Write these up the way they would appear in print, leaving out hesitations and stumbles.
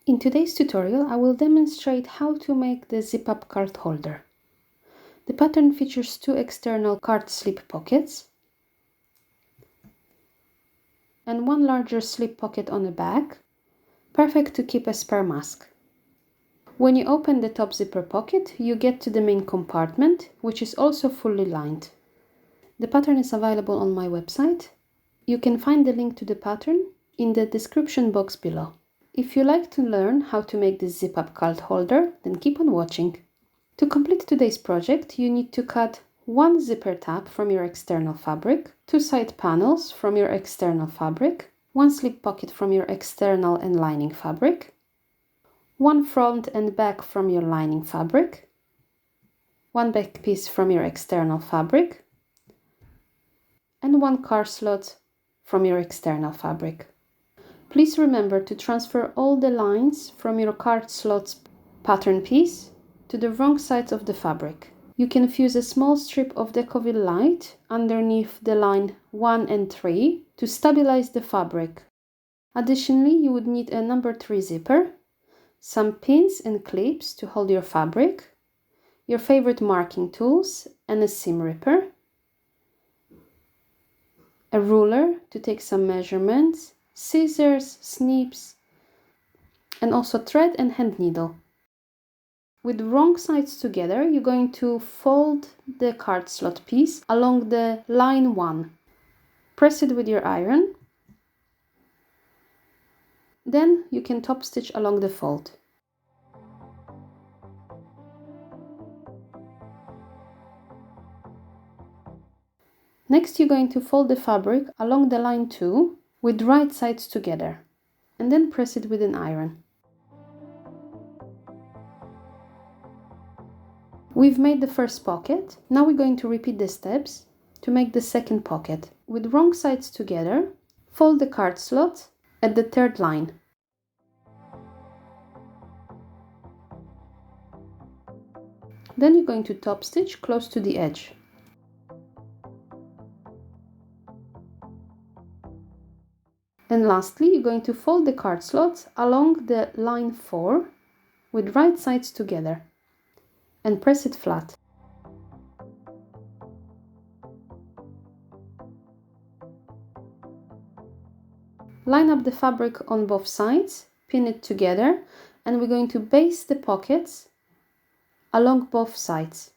In today's tutorial, I will demonstrate how to make the zip-up card holder. The pattern features two external card slip pockets and one larger slip pocket on the back, perfect to keep a spare mask. When you open the top zipper pocket, you get to the main compartment, which is also fully lined. The pattern is available on my website. You can find the link to the pattern in the description box below. If you like to learn how to make this zip-up card holder, then keep on watching. To complete today's project, you need to cut one zipper tab from your external fabric, two side panels from your external fabric, one slip pocket from your external and lining fabric, one front and back from your lining fabric, one back piece from your external fabric, and one card slot from your external fabric. Please remember to transfer all the lines from your card slot's pattern piece to the wrong sides of the fabric. You can fuse a small strip of Decovil light underneath the line 1 and 3 to stabilize the fabric. Additionally, you would need a number 3 zipper, some pins and clips to hold your fabric, your favorite marking tools and a seam ripper, a ruler to take some measurements, scissors, snips, and also thread and hand needle. With wrong sides together, you're going to fold the card slot piece along the line 1. Press it with your iron. Then you can top stitch along the fold. Next, you're going to fold the fabric along the line 2 with right sides together, and then press it with an iron. We've made the first pocket. Now we're going to repeat the steps to make the second pocket. With wrong sides together, fold the card slot at the third line. Then you're going to top stitch close to the edge. And lastly, you're going to fold the card slots along the line 4 with right sides together and press it flat. Line up the fabric on both sides, pin it together, and we're going to baste the pockets along both sides.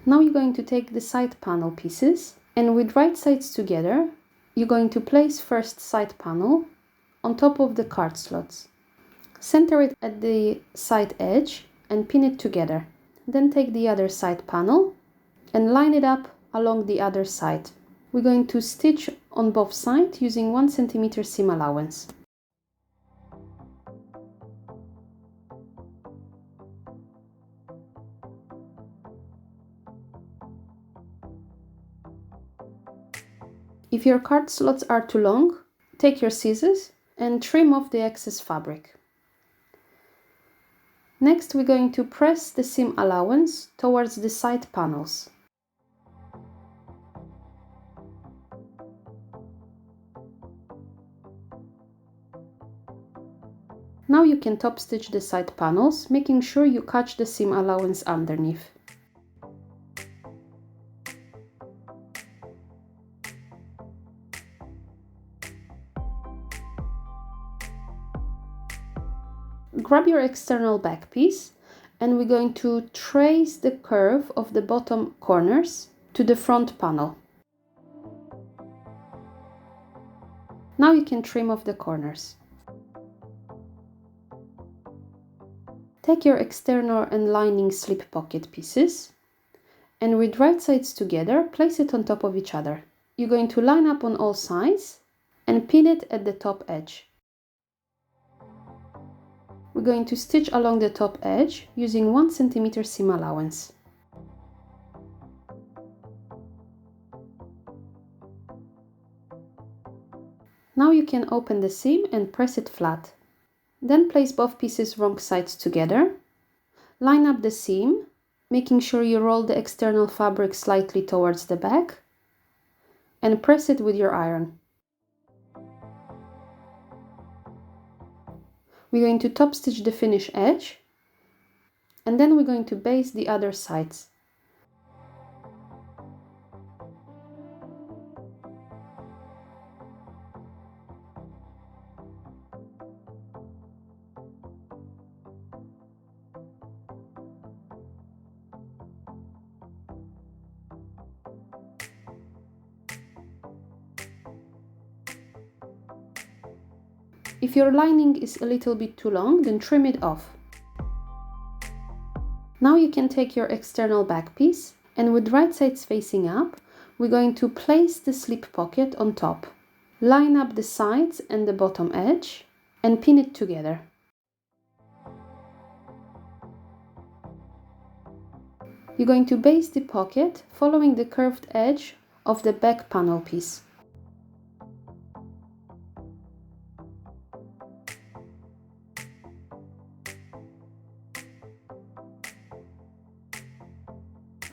Now you're going to take the side panel pieces, and with right sides together, you're going to place first side panel on top of the card slots. Center it at the side edge and pin it together. Then take the other side panel and line it up along the other side. We're going to stitch on both sides using 1 cm seam allowance. If your card slots are too long, take your scissors and trim off the excess fabric. Next, we're going to press the seam allowance towards the side panels. Now you can top stitch the side panels, making sure you catch the seam allowance underneath. Grab your external back piece, and we're going to trace the curve of the bottom corners to the front panel. Now you can trim off the corners. Take your external and lining slip pocket pieces, and with right sides together, place it on top of each other. You're going to line up on all sides and pin it at the top edge. We're going to stitch along the top edge using 1 cm seam allowance. Now you can open the seam and press it flat. Then place both pieces wrong sides together, line up the seam making sure you roll the external fabric slightly towards the back and press it with your iron. We're going to top stitch the finish edge, and then we're going to baste the other sides. If your lining is a little bit too long, then trim it off. Now you can take your external back piece, and with right sides facing up, we're going to place the slip pocket on top. Line up the sides and the bottom edge and pin it together. You're going to baste the pocket following the curved edge of the back panel piece.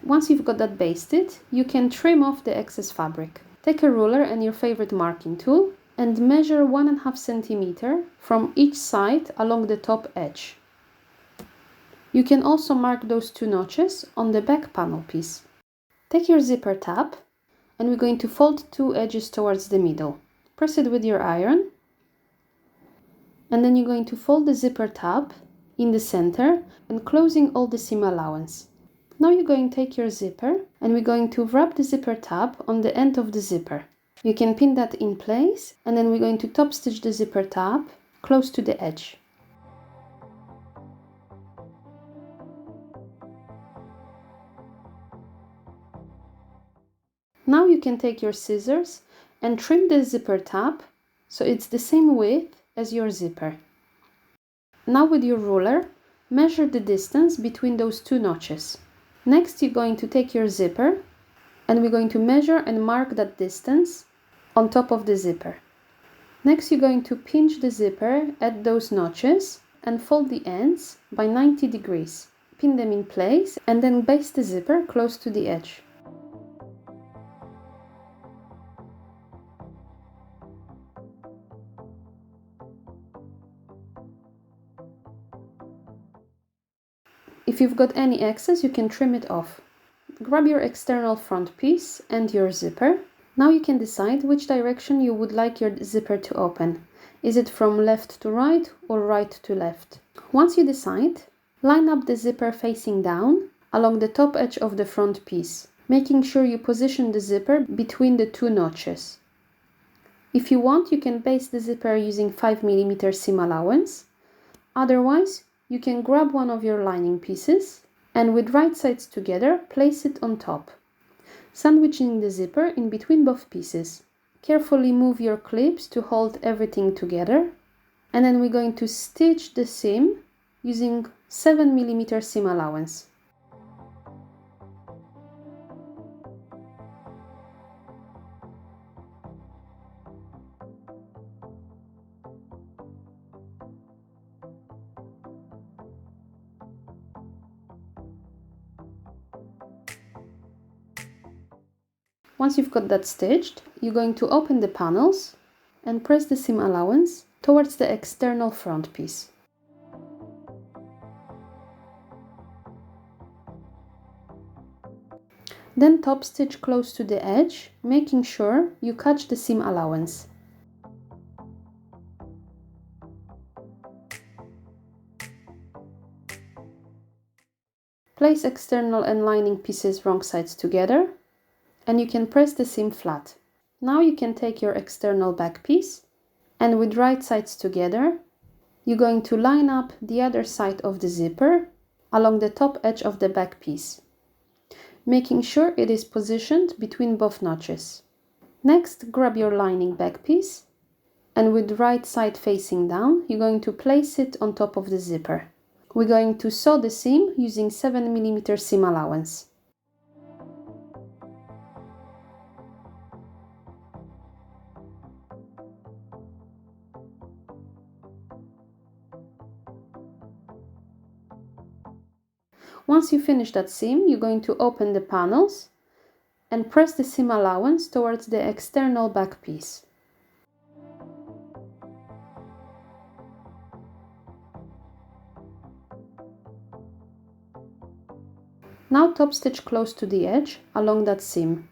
Once you've got that basted, you can trim off the excess fabric. Take a ruler and your favorite marking tool and measure 1.5 centimeter from each side along the top edge. You can also mark those 2 notches on the back panel piece. Take your zipper tab and we're going to fold 2 edges towards the middle. Press it with your iron, and then you're going to fold the zipper tab in the center and closing all the seam allowance. Now you're going to take your zipper and we're going to wrap the zipper tab on the end of the zipper. You can pin that in place, and then we're going to top stitch the zipper tab close to the edge. Now you can take your scissors and trim the zipper tab so it's the same width as your zipper. Now with your ruler, measure the distance between those 2 notches. Next, you're going to take your zipper and we're going to measure and mark that distance on top of the zipper. Next, you're going to pinch the zipper at those notches and fold the ends by 90 degrees. Pin them in place and then baste the zipper close to the edge. If you've got any excess, you can trim it off. Grab your external front piece and your zipper. Now you can decide which direction you would like your zipper to open. Is it from left to right or right to left? Once you decide, line up the zipper facing down along the top edge of the front piece, making sure you position the zipper between the 2 notches. If you want, you can baste the zipper using 5 mm seam allowance. Otherwise, you can grab one of your lining pieces and with right sides together, place it on top, sandwiching the zipper in between both pieces. Carefully move your clips to hold everything together, and then we're going to stitch the seam using 7 mm seam allowance. Once you've got that stitched, you're going to open the panels and press the seam allowance towards the external front piece. Then top stitch close to the edge, making sure you catch the seam allowance. Place external and lining pieces wrong sides together, and you can press the seam flat. Now you can take your external back piece and with right sides together, you're going to line up the other side of the zipper along the top edge of the back piece, making sure it is positioned between both notches. Next, grab your lining back piece and with right side facing down, you're going to place it on top of the zipper. We're going to sew the seam using 7 mm seam allowance. Once you finish that seam, you're going to open the panels and press the seam allowance towards the external back piece. Now top stitch close to the edge along that seam.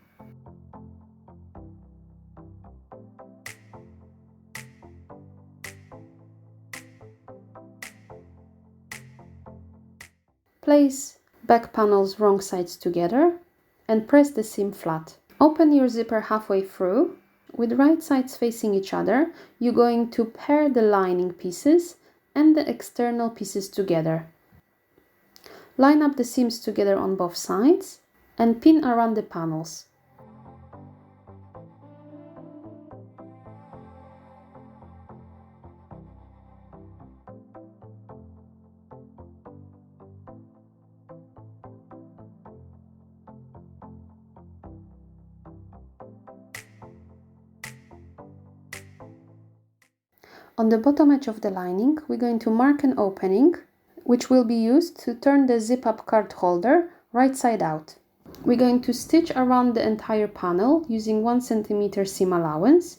Place back panels wrong sides together and press the seam flat. Open your zipper halfway through. With right sides facing each other, you're going to pair the lining pieces and the external pieces together. Line up the seams together on both sides and pin around the panels. On the bottom edge of the lining, we're going to mark an opening, which will be used to turn the zip-up card holder right side out. We're going to stitch around the entire panel using 1 cm seam allowance,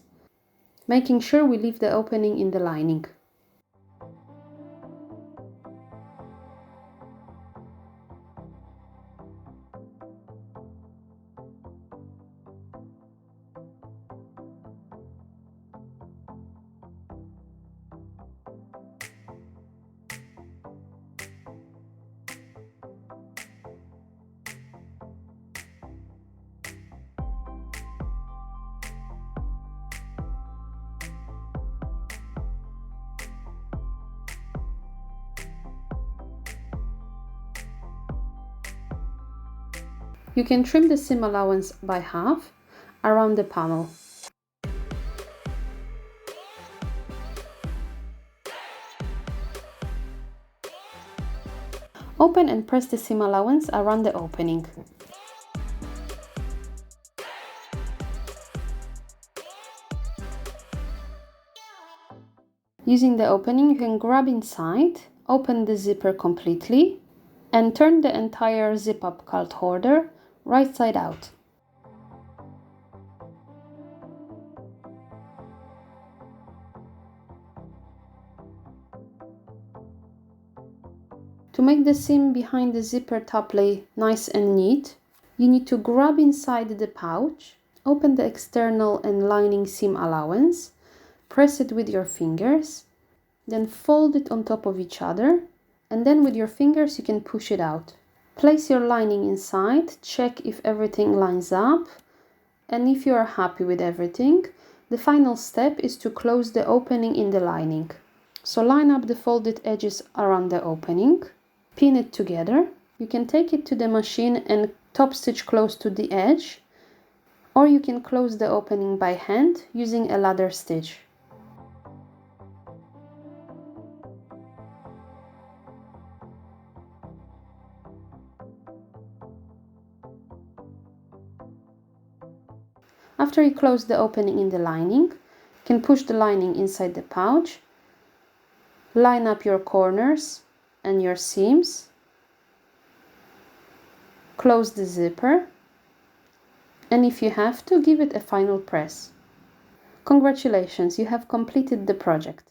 making sure we leave the opening in the lining. You can trim the seam allowance by half around the panel. Open and press the seam allowance around the opening. Using the opening, you can grab inside, open the zipper completely, and turn the entire zip-up card holder right side out. To make the seam behind the zipper top lay nice and neat, you need to grab inside the pouch, open the external and lining seam allowance, press it with your fingers, then fold it on top of each other, and then with your fingers you can push it out. Place your lining inside, check if everything lines up, and if you are happy with everything, the final step is to close the opening in the lining. So line up the folded edges around the opening, pin it together. You can take it to the machine and top stitch close to the edge, or you can close the opening by hand using a ladder stitch. After you close the opening in the lining, you can push the lining inside the pouch, line up your corners and your seams, close the zipper, and if you have to, give it a final press. Congratulations, you have completed the project.